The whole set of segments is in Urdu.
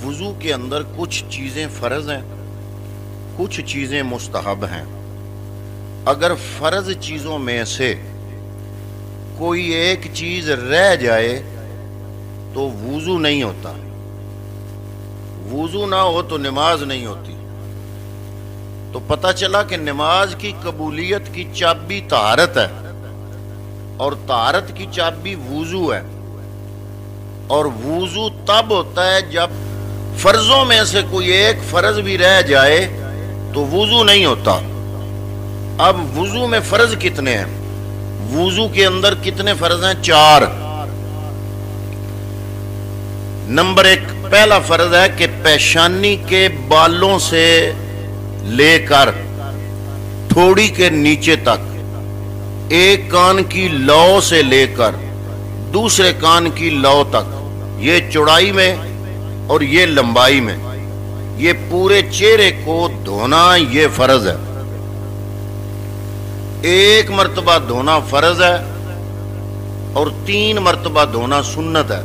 وضو کے اندر کچھ چیزیں فرض ہیں، کچھ چیزیں مستحب ہیں۔ اگر فرض چیزوں میں سے کوئی ایک چیز رہ جائے تو وضو نہیں ہوتا، وضو نہ ہو تو نماز نہیں ہوتی۔ تو پتہ چلا کہ نماز کی قبولیت کی چابی طہارت ہے، اور طہارت کی چابی وضو ہے، اور وضو تب ہوتا ہے جب فرضوں میں سے کوئی ایک فرض بھی رہ جائے تو وضو نہیں ہوتا۔ اب وضو میں فرض کتنے ہیں؟ وضو کے اندر کتنے فرض ہیں؟ 4۔ نمبر 1 پہلا فرض ہے کہ پیشانی کے بالوں سے لے کر تھوڑی کے نیچے تک، ایک کان کی لو سے لے کر دوسرے کان کی لو تک، یہ چوڑائی میں اور یہ لمبائی میں، یہ پورے چہرے کو دھونا یہ فرض ہے۔ ایک مرتبہ دھونا فرض ہے اور 3 مرتبہ دھونا سنت ہے۔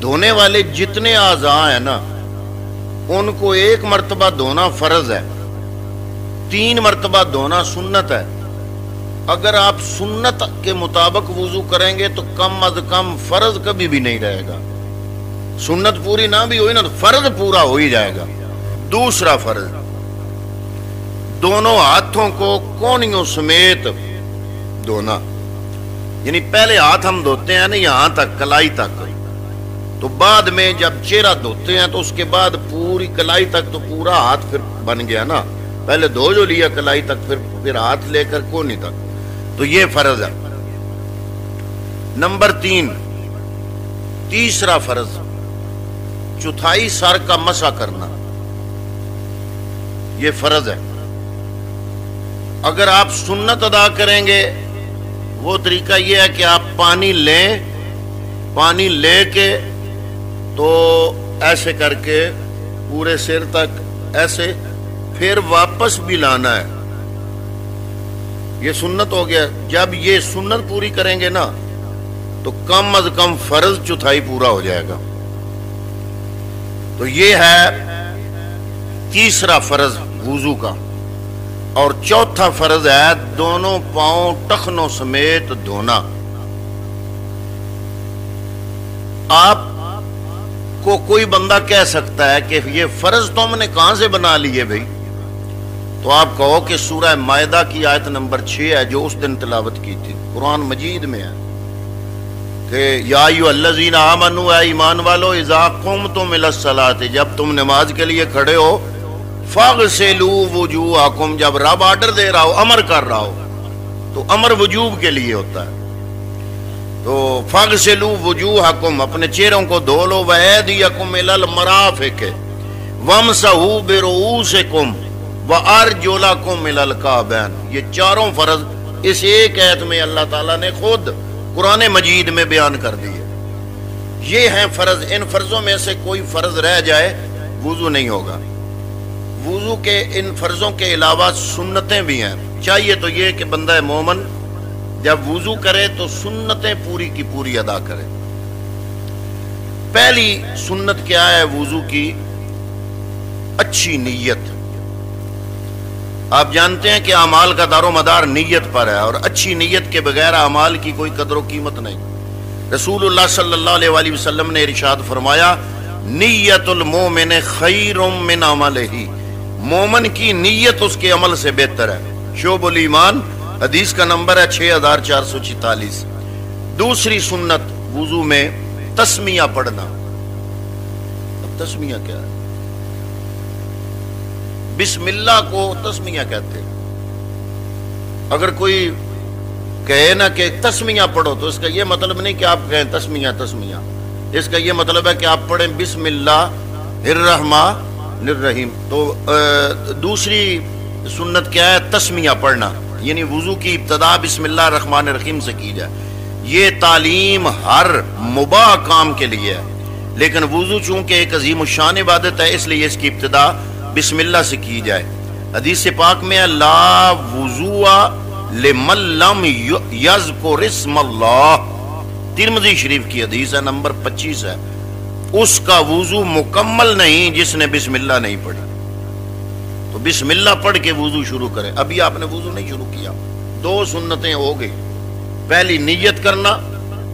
دھونے والے جتنے اعضاء ہیں نا، ان کو ایک مرتبہ دھونا فرض ہے، 3 مرتبہ دھونا سنت ہے۔ اگر آپ سنت کے مطابق وضو کریں گے تو کم از کم فرض کبھی بھی نہیں رہے گا۔ سنت پوری نہ بھی ہوئی نا تو فرض پورا ہو ہی جائے گا۔ دوسرا فرض، دونوں ہاتھوں کو کونیوں سمیت دھونا، یعنی پہلے ہاتھ ہم دھوتے ہیں نا یہاں تک، کلائی تک، تو بعد میں جب چہرہ دھوتے ہیں تو اس کے بعد پوری کلائی تک، تو پورا ہاتھ پھر بن گیا نا۔ پہلے دھو جو لیا کلائی تک، پھر ہاتھ لے کر کونی تک، تو یہ فرض ہے۔ نمبر 3 تیسرا فرض، چوتھائی سر کا مسح کرنا، یہ فرض ہے۔ اگر آپ سنت ادا کریں گے، وہ طریقہ یہ ہے کہ آپ پانی لیں، پانی لے کے تو ایسے کر کے پورے سر تک ایسے، پھر واپس بھی لانا ہے، یہ سنت ہو گیا۔ جب یہ سنت پوری کریں گے نا تو کم از کم فرض چوتھائی پورا ہو جائے گا۔ تو یہ ہے تیسرا فرض وضو کا۔ اور چوتھا فرض ہے دونوں پاؤں ٹخنوں سمیت دھونا۔ آپ کو کوئی بندہ کہہ سکتا ہے کہ یہ فرض تم نے کہاں سے بنا لیے بھائی؟ تو آپ کہو کہ سورہ مائدہ کی آیت نمبر 6 ہے جو اس دن تلاوت کی تھی، قرآن مجید میں ہے کہ یا ایھا الذین آمنوا، اے ایمان والو، اذا قمتم الی الصلاۃ، جب تم نماز کے لیے کھڑے ہو، فاغسلوا وجوہکم، جب رب آرڈر دے رہا ہو، امر کر رہا ہو، تو امر وجوب کے لیے ہوتا ہے۔ تو فاغسلوا وجوہکم، اپنے چہروں کو دھو لو، وایدیکم الی المرافق وامسحوا برؤوسکم وارجلکم الی الکعبین، یہ چاروں فرض اس ایک آیت میں اللہ تعالیٰ نے خود قرآن مجید میں بیان کر دی ہے۔ یہ ہیں فرض۔ ان فرضوں میں سے کوئی فرض رہ جائے وضو نہیں ہوگا۔ وضو کے ان فرضوں کے علاوہ سنتیں بھی ہیں۔ چاہیے تو یہ کہ بندہ مومن جب وضو کرے تو سنتیں پوری کی پوری ادا کرے۔ پہلی سنت کیا ہے وضو کی؟ اچھی نیت۔ آپ جانتے ہیں کہ اعمال کا دار و مدار نیت پر ہے، اور اچھی نیت کے بغیر اعمال کی کوئی قدر و قیمت نہیں۔ رسول اللہ صلی اللہ علیہ وآلہ وسلم نے ارشاد فرمایا، نیت المومن خیر من عملہ، مومن کی نیت اس کے عمل سے بہتر ہے۔ شعب الایمان حدیث کا نمبر ہے 6446۔ دوسری سنت وضو میں تسمیہ پڑھنا۔ اب تسمیہ کیا ہے؟ بسم اللہ کو تسمیہ کہتے ہیں۔ اگر کوئی کہے نا کہ تسمیہ پڑھو تو اس کا یہ مطلب نہیں کہ آپ کہیں تسمیہ تسمیہ، اس کا یہ مطلب ہے کہ آپ پڑھیں بسم اللہ الرحمن الرحیم۔ تو دوسری سنت کیا ہے؟ تسمیہ پڑھنا، یعنی وضو کی ابتدا بسم اللہ الرحمن الرحیم سے کی جائے۔ یہ تعلیم ہر مباح کام کے لیے ہے، لیکن وضو چونکہ ایک عظیم الشان عبادت ہے، اس لیے اس کی ابتدا بسم اللہ سے کی جائے۔ حدیث پاک میں لا وضوء لمن لم یذکر اسم اللہ، ترمذی شریف کی حدیث ہے، نمبر 25 ہے۔ اس کا وضو مکمل نہیں جس نے بسم اللہ نہیں پڑھی. تو بسم اللہ پڑھ کے وضو شروع کرے. ابھی آپ نے وضو نہیں شروع کیا, 2 سنتیں ہو گئی. پہلی نیت کرنا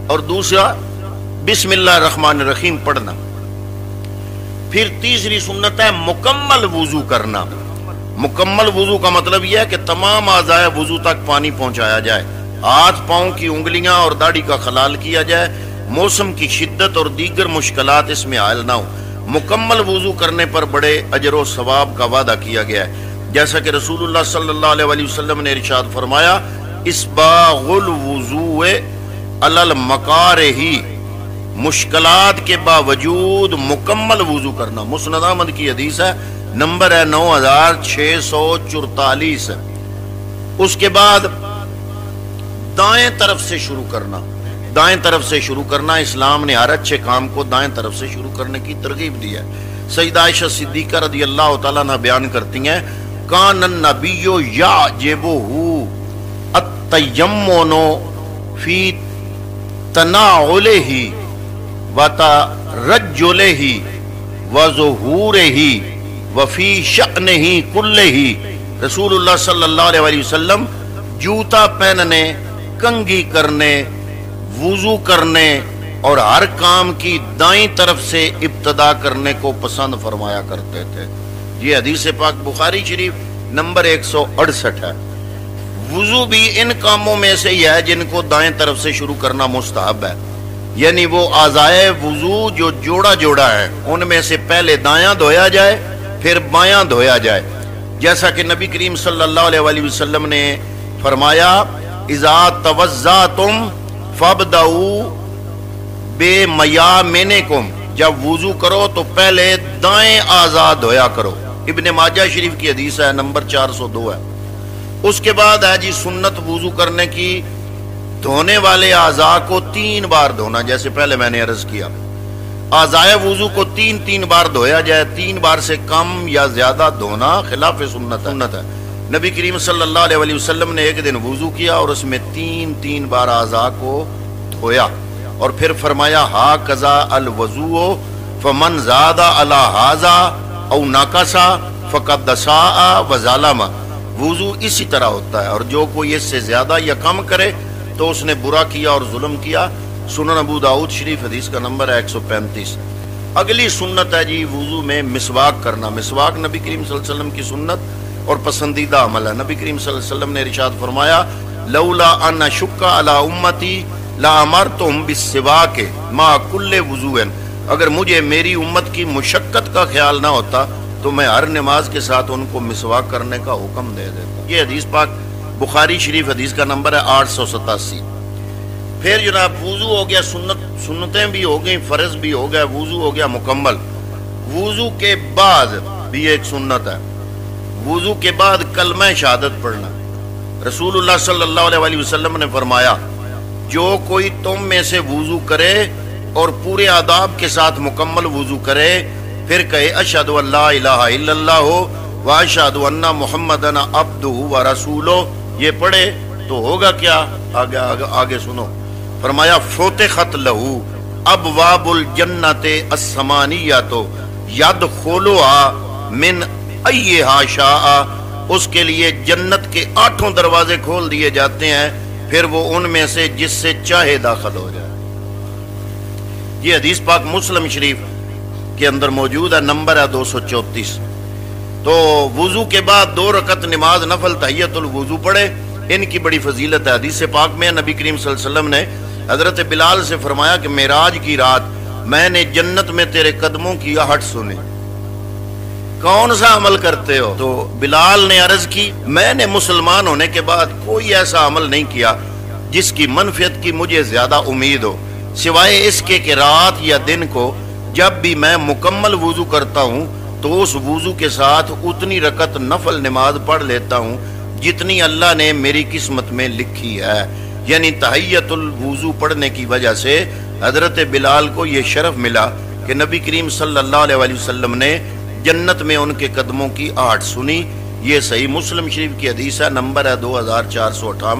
اور دوسرا بسم اللہ الرحمن الرحیم پڑھنا. پھر تیسری سنت ہے مکمل وضو کرنا. مکمل وضو کا مطلب یہ ہے کہ تمام اعضائے وضو تک پانی پہنچایا جائے, ہاتھ پاؤں کی انگلیاں اور داڑھی کا خلال کیا جائے, موسم کی شدت اور دیگر مشکلات اس میں حائل نہ ہو. مکمل وضو کرنے پر بڑے اجر و ثواب کا وعدہ کیا گیا ہے, جیسا کہ رسول اللہ صلی اللہ علیہ وسلم نے ارشاد فرمایا, اسباغ الوضوء علی المکارہ, مشکلات کے باوجود مکمل وضو کرنا. مسند احمد کی حدیث ہے, نمبر ہے 9644. اس کے بعد دائیں طرف سے شروع کرنا. دائیں طرف سے شروع کرنا, اسلام نے ہر اچھے کام کو دائیں طرف سے شروع کرنے کی ترغیب دی ہے. سیدہ عائشہ صدیقہ رضی اللہ تعالیٰ عنہ بیان کرتی ہیں, کان النبی یعجبہ التیمن فی تناولہ وترجلہ وظہورہ وفی شأنہ کلہ. رسول اللہ صلی اللہ علیہ وسلم جوتا پہننے, کنگھی کرنے, وضو کرنے اور ہر کام کی دائیں طرف سے ابتدا کرنے کو پسند فرمایا کرتے تھے. یہ حدیث پاک بخاری شریف نمبر 168 ہے. وضو بھی ان کاموں میں سے ہی ہے جن کو دائیں طرف سے شروع کرنا مستحب ہے. یعنی وہ اعضائے وضو جو جوڑا جوڑا ہے ان میں سے پہلے دایاں دھویا جائے پھر بایاں دھویا جائے, جیسا کہ نبی کریم صلی اللہ علیہ وسلم نے فرمایا, اذا توضأتم فابدؤوا بمیامنکم, جب وضو کرو تو پہلے دائیں اعضاء دھویا کرو. ابن ماجہ شریف کی حدیث ہے, نمبر 402 ہے. اس کے بعد ہے جی سنت وضو کرنے کی, دھونے والے اعضاء کو 3 بار دھونا. جیسے پہلے میں نے عرض کیا, اعضائے وضو کو 3 بار دھویا جائے. 3 بار سے کم یا زیادہ دھونا خلاف سنت ہے. نبی کریم صلی اللہ علیہ وسلم نے ایک دن وضو کیا اور اس میں 3 بار اعضاء کو دھویا اور پھر فرمایا, ہا قضا الوضوء فمن زاد علی ھذا او نقص فقد ساء وظلم. وضو اسی طرح ہوتا ہے اور جو کوئی اس سے زیادہ یا کم کرے تو اس نے برا کیا اور ظلم کیا. سنن ابو داؤد شریف حدیث کا نمبر ہے 135. اگلی سنت ہے جی وضو میں مسواک کرنا. مسواک نبی کریم صلی اللہ علیہ وسلم کی سنت اور پسندیدہ عمل ہے. نبی کریم صلی اللہ علیہ وسلم نے ارشاد فرمایا, لولا ان اشق علی امتی لامرتهم بالسواک مع کل وضوء. اگر مجھے میری امت کی مشقت کا خیال نہ ہوتا تو میں ہر نماز کے ساتھ ان کو مسواک کرنے کا حکم دے دیتا. یہ حدیث پاک بخاری شریف حدیث کا نمبر ہے 887. پھر جناب وضو ہو گیا, سنتیں بھی ہو گئیں, فرض بھی ہو گیا, وضو ہو گیا مکمل. وضو کے بعد بھی ایک سنت ہے, وضو کے بعد کلمہ شہادت پڑھنا. رسول اللہ صلی اللہ علیہ وسلم نے فرمایا, جو کوئی تم میں سے وضو کرے اور پورے آداب کے ساتھ مکمل وضو کرے پھر کہے اشہد ان لا الہ الا اللہ واشہد ان محمدن عبدہ ورسولہ, یہ پڑھے تو ہوگا کیا, آگے سنو. فرمایا, فتحت لہو ابواب الجنت الثمانیۃ یدخلها من ایہا شاء. اس کے لیے جنت کے 8 دروازے کھول دیے جاتے ہیں, پھر وہ ان میں سے جس سے چاہے داخل ہو جائے. یہ حدیث پاک مسلم شریف کے اندر موجود ہے, نمبر ہے 234. تو وضو کے بعد 2 رکعت نماز نفل تحیت الوضو پڑھے, ان کی بڑی فضیلت ہے. حدیث پاک میں نبی کریم صلی اللہ علیہ وسلم نے حضرت بلال سے فرمایا کہ معراج کی رات میں نے جنت میں تیرے قدموں کی آہٹ سنی, کون سا عمل کرتے ہو؟ تو بلال نے عرض کی, میں نے مسلمان ہونے کے بعد کوئی ایسا عمل نہیں کیا جس کی منفعت کی مجھے زیادہ امید ہو, سوائے اس کے کہ رات یا دن کو جب بھی میں مکمل وضو کرتا ہوں تو اس وضو کے ساتھ اتنی رکعت نفل نماز پڑھ لیتا ہوں جتنی اللہ نے میری قسمت میں لکھی ہے. یعنی تحیت الوضو پڑھنے کی وجہ سے حضرت بلال کو یہ شرف ملا کہ نبی کریم صلی اللہ علیہ وسلم نے جنت میں ان کے قدموں کی آہٹ سنی. یہ صحیح مسلم شریف کی حدیث ہے, نمبر ہے 2458.